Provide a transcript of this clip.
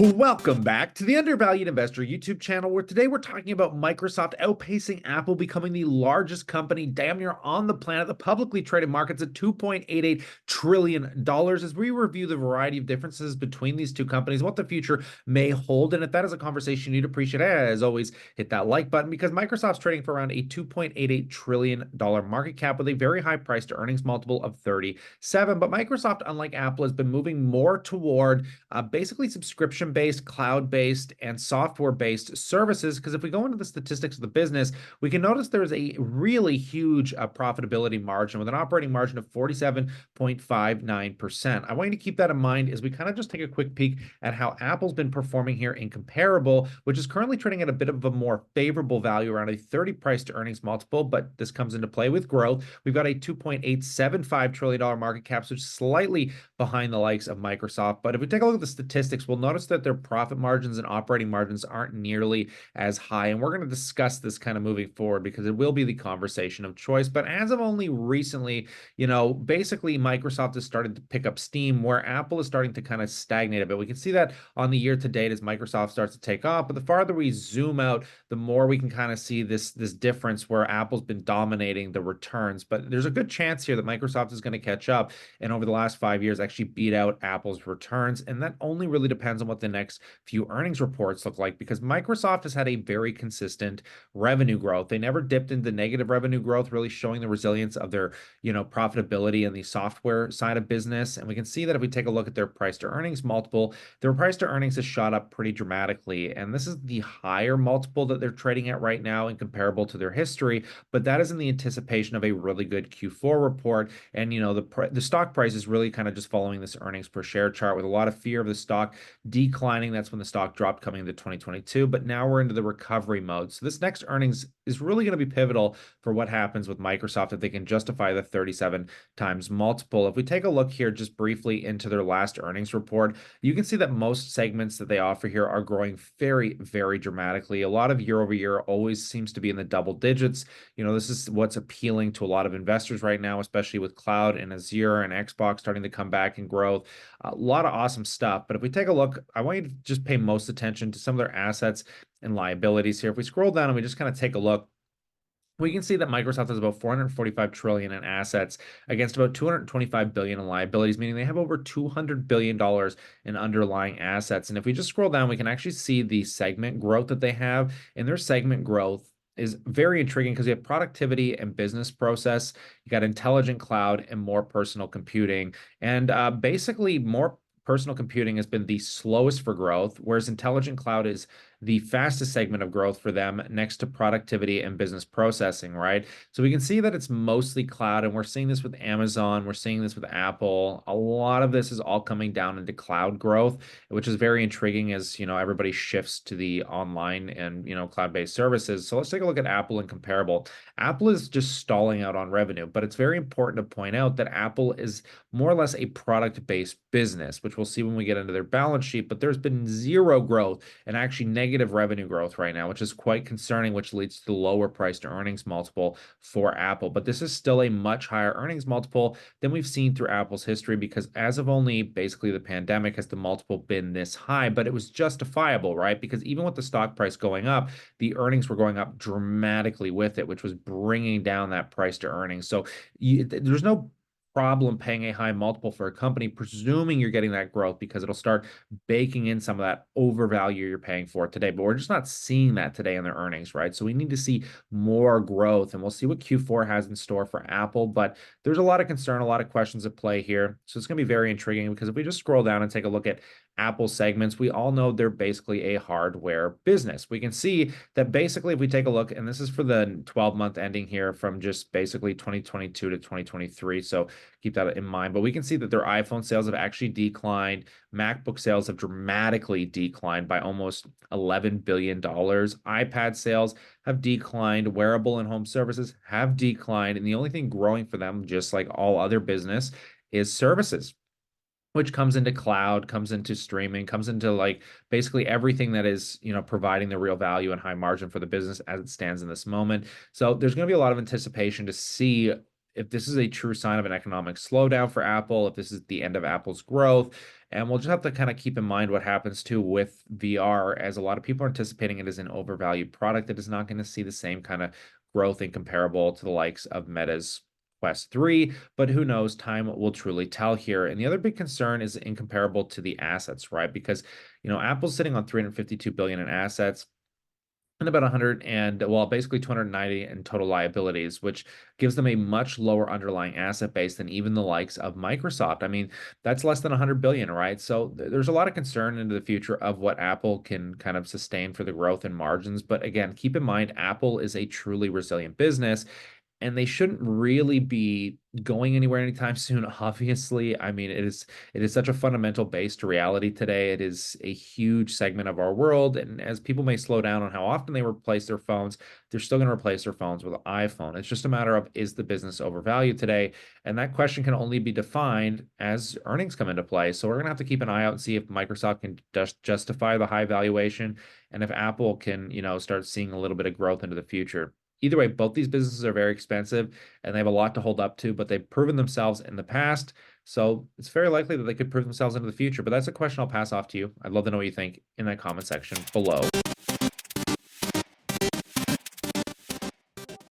Welcome back to the Undervalued Investor YouTube channel, where today we're talking about Microsoft outpacing Apple, becoming the largest company damn near on the planet. The publicly traded market's at $2.88 trillion as we review the variety of differences between these two companies, what the future may hold. And if that is a conversation you'd appreciate, as always, hit that like button, because Microsoft's trading for around a $2.88 trillion market cap with a very high price to earnings multiple of 37. But Microsoft, unlike Apple, has been moving more toward basically subscription-based, cloud-based, and software-based services. Because if we go into the statistics of the business, we can notice there's a really huge profitability margin with an operating margin of 47.59%. I want you to keep that in mind as we kind of just take a quick peek at how Apple's been performing here in comparable, which is currently trading at a bit of a more favorable value, around a 30 price to earnings multiple, but this comes into play with growth. We've got a $2.875 trillion market cap, so slightly behind the likes of Microsoft. But if we take a look at the statistics, we'll notice that their profit margins and operating margins aren't nearly as high. And we're going to discuss this kind of moving forward because it will be the conversation of choice. But as of only recently, basically Microsoft has started to pick up steam where Apple is starting to kind of stagnate a bit. We can see that on the year to date as Microsoft starts to take off. But the farther we zoom out, the more we can kind of see this difference where Apple's been dominating the returns. But there's a good chance here that Microsoft is going to catch up and over the last 5 years actually beat out Apple's returns. And that only really depends on what the next few earnings reports look like, because Microsoft has had a very consistent revenue growth. They never dipped into negative revenue growth, really showing the resilience of their, profitability in the software side of business. And we can see that if we take a look at their price to earnings multiple, their price to earnings has shot up pretty dramatically. And this is the higher multiple that they're trading at right now and comparable to their history. But that is in the anticipation of a really good Q4 report. And, the stock price is really kind of just following this earnings per share chart with a lot of fear of the stock declining. That's when the stock dropped coming into 2022. But now we're into the recovery mode. So this next earnings is really going to be pivotal for what happens with Microsoft if they can justify the 37 times multiple. If we take a look here just briefly into their last earnings report, you can see that most segments that they offer here are growing very, very dramatically. A lot of year over year always seems to be in the double digits. This is what's appealing to a lot of investors right now, especially with cloud and Azure and Xbox starting to come back in growth. A lot of awesome stuff. But if we take a look, I want you to just pay most attention to some of their assets and liabilities here. If we scroll down and we just kind of take a look, we can see that Microsoft has about 445 trillion in assets against about 225 billion in liabilities, meaning they have over 200 billion dollars in underlying assets. And if we just scroll down, we can actually see the segment growth that they have, and their segment growth is very intriguing because you have productivity and business process, you got intelligent cloud and more personal computing. And basically more personal computing has been the slowest for growth, whereas intelligent cloud is the fastest segment of growth for them next to productivity and business processing, right? So we can see that it's mostly cloud, and we're seeing this with Amazon, we're seeing this with Apple. A lot of this is all coming down into cloud growth, which is very intriguing as, everybody shifts to the online and, cloud-based services. So let's take a look at Apple and comparable. Apple is just stalling out on revenue, but it's very important to point out that Apple is more or less a product-based business, which we'll see when we get into their balance sheet, but there's been zero growth and actually negative revenue growth right now, which is quite concerning, which leads to the lower price to earnings multiple for Apple. But this is still a much higher earnings multiple than we've seen through Apple's history, because as of only basically the pandemic has the multiple been this high, but it was justifiable, right? Because even with the stock price going up, the earnings were going up dramatically with it, which was bringing down that price to earnings. So there's no problem paying a high multiple for a company, presuming you're getting that growth, because it'll start baking in some of that overvalue you're paying for it today. But we're just not seeing that today in their earnings, right? So we need to see more growth, and we'll see what Q4 has in store for Apple. But there's a lot of concern, a lot of questions at play here. So it's going to be very intriguing, because if we just scroll down and take a look at Apple segments, we all know they're basically a hardware business. We can see that basically if we take a look, and this is for the 12-month ending here from just basically 2022 to 2023. So keep that in mind. But we can see that their iPhone sales have actually declined. MacBook sales have dramatically declined by almost $11 billion. iPad sales have declined. Wearable and home services have declined. And the only thing growing for them, just like all other business, is services, which comes into cloud, comes into streaming, comes into like basically everything that is, providing the real value and high margin for the business as it stands in this moment. So there's going to be a lot of anticipation to see if this is a true sign of an economic slowdown for Apple, if this is the end of Apple's growth. And we'll just have to kind of keep in mind what happens too with VR, as a lot of people are anticipating it as an overvalued product that is not going to see the same kind of growth and comparable to the likes of Meta's Quest 3, but who knows? Time will truly tell here. And the other big concern is incomparable to the assets, right? Because, Apple's sitting on 352 billion in assets and about 100 and, well, basically 290 in total liabilities, which gives them a much lower underlying asset base than even the likes of Microsoft. I mean, that's less than 100 billion, right? So there's a lot of concern into the future of what Apple can kind of sustain for the growth and margins. But again, keep in mind, Apple is a truly resilient business, and they shouldn't really be going anywhere anytime soon. Obviously, I mean, it is such a fundamental base to reality today. It is a huge segment of our world, and as people may slow down on how often they replace their phones, they're still going to replace their phones with an iPhone. It's just a matter of, is the business overvalued today? And that question can only be defined as earnings come into play. So we're going to have to keep an eye out and see if Microsoft can just justify the high valuation, and if Apple can, start seeing a little bit of growth into the future. Either way, both these businesses are very expensive and they have a lot to hold up to, but they've proven themselves in the past. So it's very likely that they could prove themselves into the future. But that's a question I'll pass off to you. I'd love to know what you think in that comment section below.